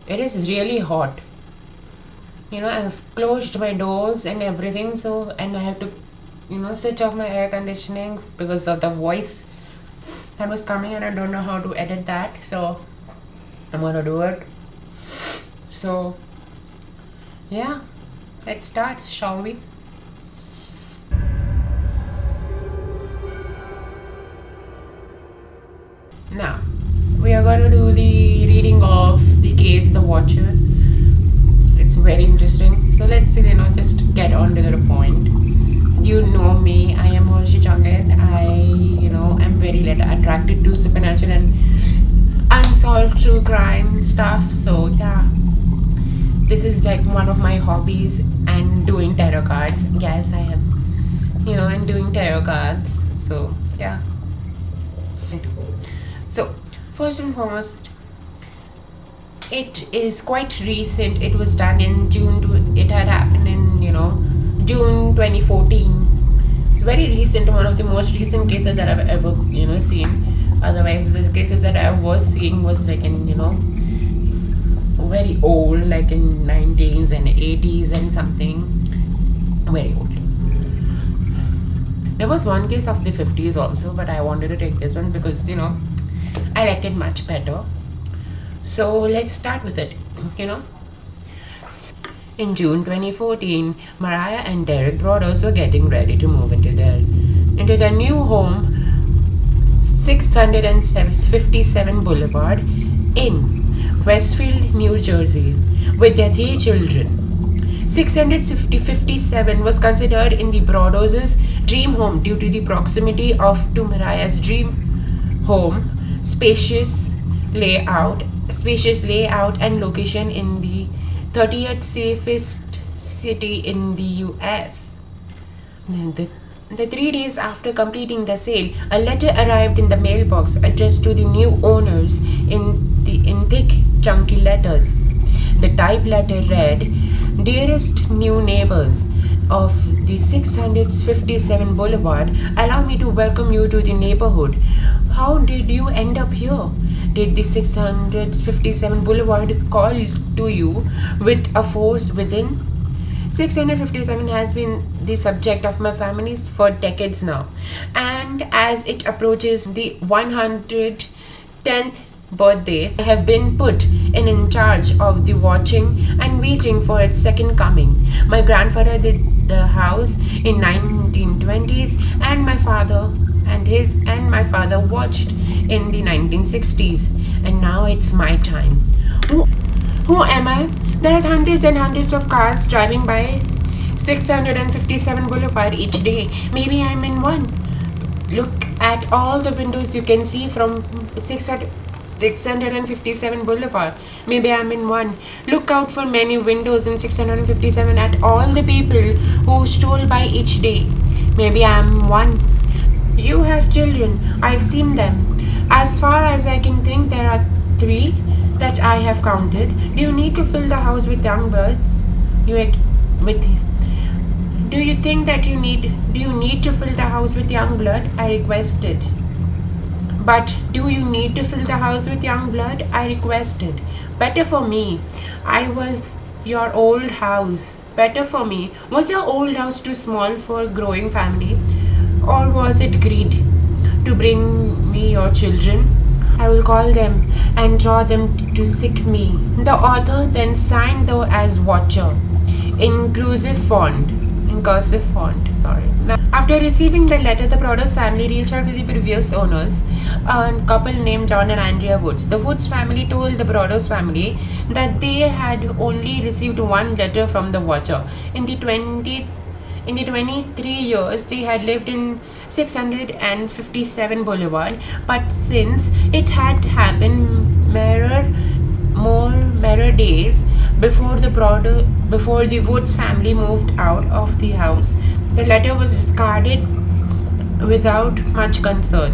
It is really hot. I've closed my doors and everything, so and I have to, switch off my air conditioning because of the voice that was coming, and I don't know how to edit that. So I'm gonna do it. So yeah, let's start, shall we? Now we are gonna do the reading of the case, The Watcher. It's very interesting. So let's just get on to the point. You know me, I am Horshi Changan. Am very attracted to supernatural and unsolved true crime stuff. So yeah, this is like one of my hobbies, and doing tarot cards. Yes, I am. And doing tarot cards. So yeah. So first and foremost, it is quite recent. It was done in June. It had happened in June 2014. It's very recent. One of the most recent cases that I've ever seen. Otherwise, the cases that I was seeing was like in very old, like in 90s and 80s and something. Very old. There was one case of the 50s also, but I wanted to take this one because I liked it much better. So let's start with it. In June 2014, Mariah and Derek Broaddus were getting ready to move into their new home, 657 Boulevard in Westfield, New Jersey, with their 3 children. 657 was considered in the Broaddus' dream home due to the proximity to Mariah's dream home, spacious layout and location in the 30th safest city in the US. The 3 days after completing the sale, a letter arrived in the mailbox addressed to the new owners in thick, chunky letters. The type letter read, "Dearest new neighbors of the 657 Boulevard, allow me to welcome you to the neighborhood. How did you end up here? Did the 657 Boulevard call to you with a force within? 657 has been the subject of my families for decades now, and as it approaches the 110th birthday, I have been put in charge of the watching and waiting for its second coming. My grandfather did the house in 1920s, and my father watched in the 1960s, and now it's my time. Who am I? There are hundreds and hundreds of cars driving by 657 Boulevard each day. Maybe I'm in one. Look at all the windows you can see from 657 Boulevard. Maybe I'm in one. Look out for many windows in 657 at all the people who stroll by each day. Maybe I'm one. You have children. I've seen them. As far as I can think, there are 3 that I have counted. Do you need to fill the house with young birds? Do you think that do you need to fill the house with young blood? I requested. But do you need to fill the house with young blood? I requested. Better for me. I was your old house. Better for me. Was your old house too small for a growing family? Or was it greed to bring me your children? I will call them and draw them to seek me. The author then signed though as Watcher in cursive font. Now, after receiving the letter, the Broaddus family reached out to the previous owners, a couple named John and Andrea Woods. The Woods family told the Broaddus family that they had only received one letter from the Watcher. In the 23 years they had lived in 657 Boulevard, but since it had happened mirror days before the Woods family moved out of the house, the letter was discarded without much concern.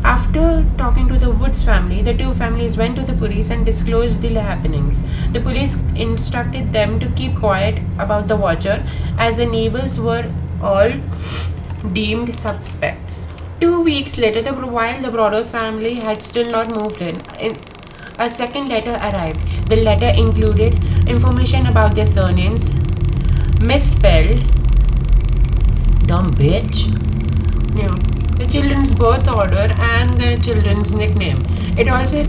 After talking to the Woods family, the 2 families went to the police and disclosed the happenings. The police instructed them to keep quiet about the Watcher, as the neighbors were all deemed suspects. 2 weeks later, while the Broaddus family had still not moved in, A second letter arrived. The letter included information about their surnames, misspelled, dumb bitch, the children's birth order, and the children's nickname. It also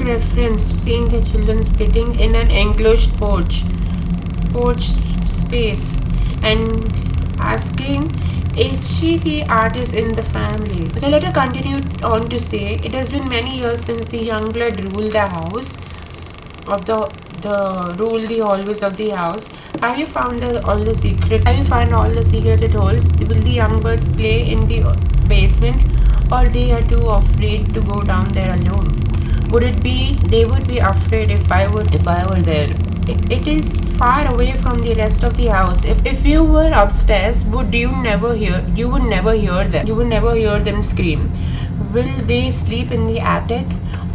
referenced seeing the children sitting in an enclosed porch space, and asking, is she the artist in the family? The letter continued on to say, it has been many years since the young blood ruled the house of the hallways of the house. Have you found all the secret? Have you found all the secreted holes? Will the young birds play in the basement, or they are too afraid to go down there alone? They would be afraid if I were there. It is far away from the rest of the house. If you were upstairs, you would never hear them. You would never hear them scream. Will they sleep in the attic,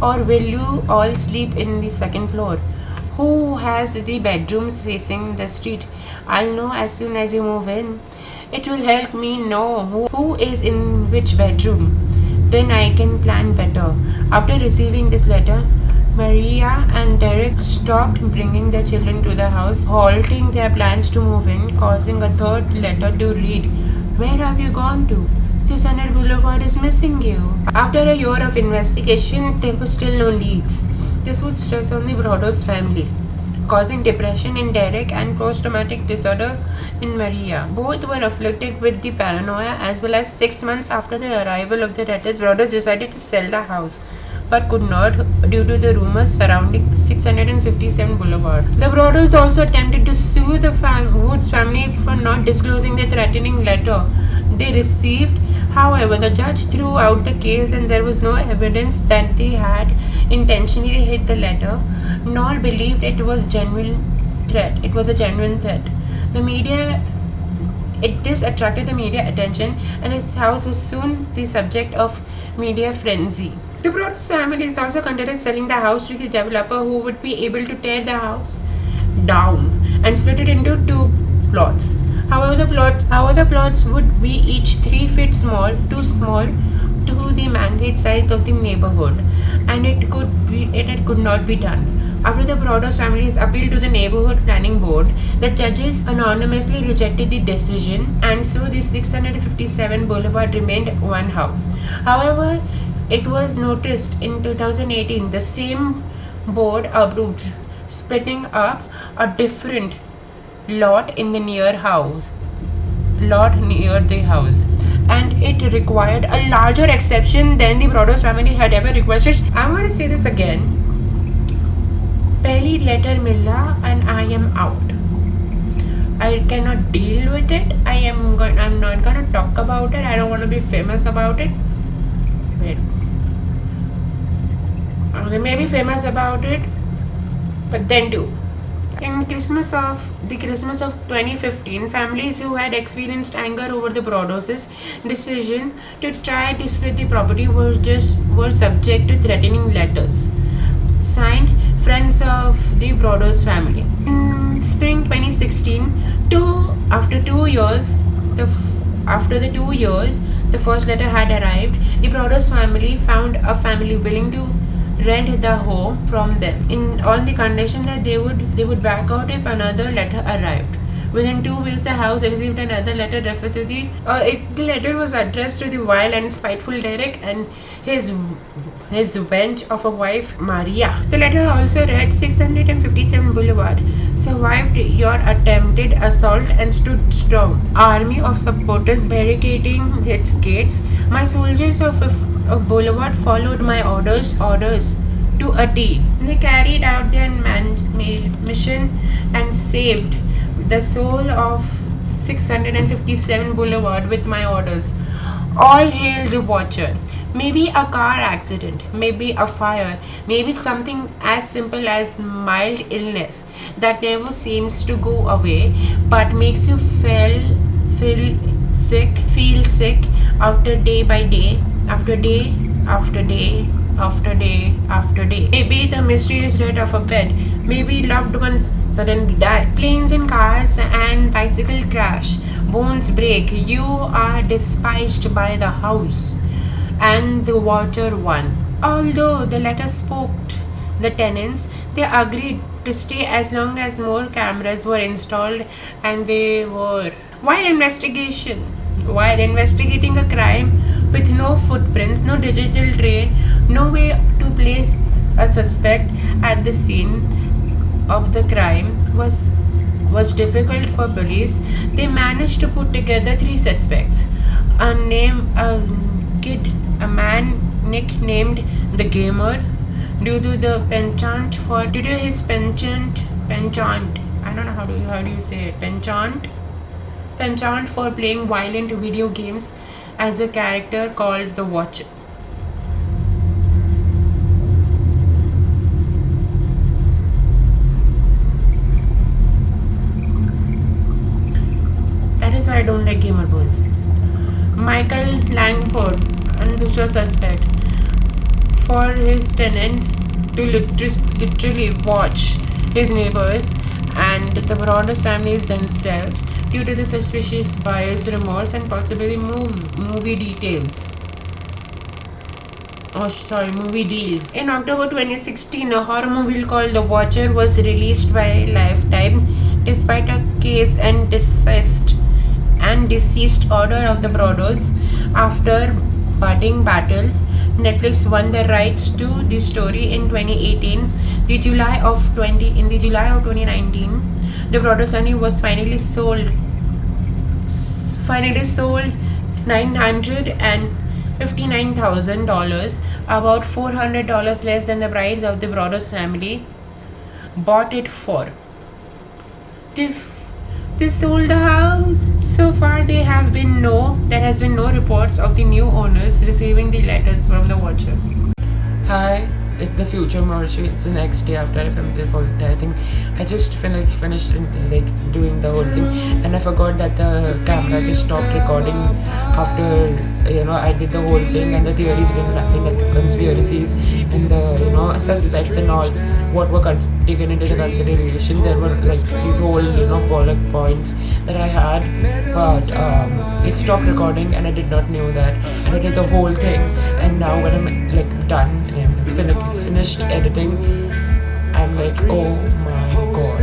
or will you all sleep in the second floor? Who has the bedrooms facing the street? I'll know as soon as you move in. It will help me know who is in which bedroom. Then I can plan better. After receiving this letter, Maria and Derek stopped bringing their children to the house, halting their plans to move in, causing a third letter to read. Where have you gone to? 600 Boulevard is missing you. After a year of investigation, there were still no leads. This would stress on the Broaddus family, causing depression in Derek and post-traumatic disorder in Maria. Both were afflicted with the paranoia, as well as 6 months after the arrival of the letters, Broaddus decided to sell the house, but could not due to the rumors surrounding 657 Boulevard. The Broaddus also attempted to sue the Woods family for not disclosing the threatening letter they received. However, the judge threw out the case, and there was no evidence that they had intentionally hid the letter, nor believed it was a genuine threat. The media This attracted the media attention, and his house was soon the subject of media frenzy. The Broaddus family is also considered selling the house to the developer, who would be able to tear the house down and split it into 2 plots. However, the plots would be each 3 feet too small to the mandate size of the neighborhood, and it could not be done. After the Broaddus family's appeal to the neighborhood planning board, the judges anonymously rejected the decision, and so the 657 Boulevard remained one house. However, it was noticed in 2018 the same board approved splitting up a different lot in the near the house, and it required a larger exception than the Broaddus family had ever requested. I'm going to say this again. Pehli letter mila and I am out. I cannot deal with it. I'm not going to talk about it. I don't want to be famous about it. Wait. Okay, maybe famous about it, but then too. In Christmas of 2015, families who had experienced anger over the Broaddus' decision to try to split the property were subject to threatening letters. Signed, Friends of the Broaddus family. In spring 2016, after the 2 years, the first letter had arrived. The Broaddus family found a family willing to rent the home from them, on the condition that they would back out if another letter arrived. Within 2 weeks, the house received another letter referred to the letter was addressed to the wild and spiteful Derek and his wench of a wife, Maria. The letter also read, 657 Boulevard survived your attempted assault and stood strong. Army of supporters barricading its gates. My soldiers of Boulevard followed my orders to a T. They carried out their mission and saved the soul of 657 Boulevard with my orders. All hail the watcher. Maybe a car accident, maybe a fire, maybe something as simple as mild illness that never seems to go away but makes you feel sick after day by day, after day after day after day after day. Maybe the mysterious death of a pet, maybe loved ones suddenly die. Planes and cars and bicycle crash, bones break. You are despised by the house and the water one. Although the letter spoke the tenants, they agreed to stay as long as more cameras were installed, and they were. While investigating a crime with no footprints, no digital trail, no way to place a suspect at the scene of the crime was difficult for police, they managed to put together three suspects. A man nicknamed the Gamer, due to his penchant. I don't know how do you say it, penchant for playing violent video games, as a character called the Watcher. That is why I don't like gamer boys. Michael Langford, and this was suspect, for his tenants to literally watch his neighbors and the broader families themselves due to the suspicious buyer's remorse and possibly movie deals. In October 2016, a horror movie called The Watcher was released by Lifetime despite a case and deceased order of the Brothers. After budding battle, Netflix won the rights to the story in 2018. In the July of 2019, the Brothers only was finally sold $959,000, about $400 less than the price of the Brothers family bought it for. They sold the house. So far, there has been no reports of the new owners receiving the letters from the Watcher. Hi, it's the future Marcy. It's the next day after I filmed this whole entire thing. I just finished doing the whole thing, and I forgot that the camera just stopped recording after I did the whole thing, and the theories didn't nothing, like the conspiracies and the suspects and all what were taken into the consideration. There were like these whole bullet points that I had, but it stopped recording, and I did not know that, and I did the whole thing, and now when I'm done and finished editing, I'm like, oh my god,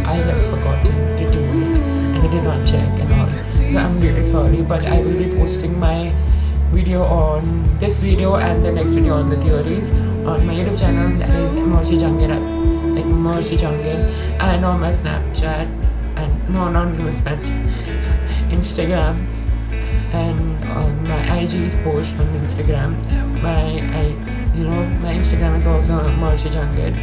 I have forgotten to do it, and I did not check and all. So I'm really sorry, but I will be posting my video on this video and the next video on the theories on my YouTube channel, that is Mercy Jangir, like Mercy Jangir, and on my Snapchat, and no, not my Snapchat, Instagram, and on my IG's post on Instagram. My Instagram is also Mercy Jangir.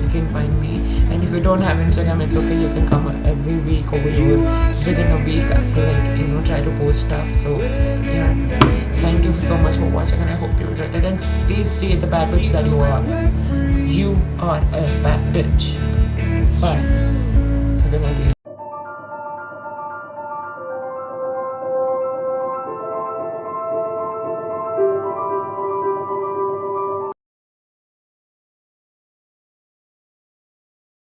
You can find me, and if you don't have Instagram, it's okay. You can come every week over here. Within a week, I will try to post stuff. So yeah, thank you so much for watching, and I hope you enjoyed it. And please stay the bad bitch that you are. You are a bad bitch. Bye.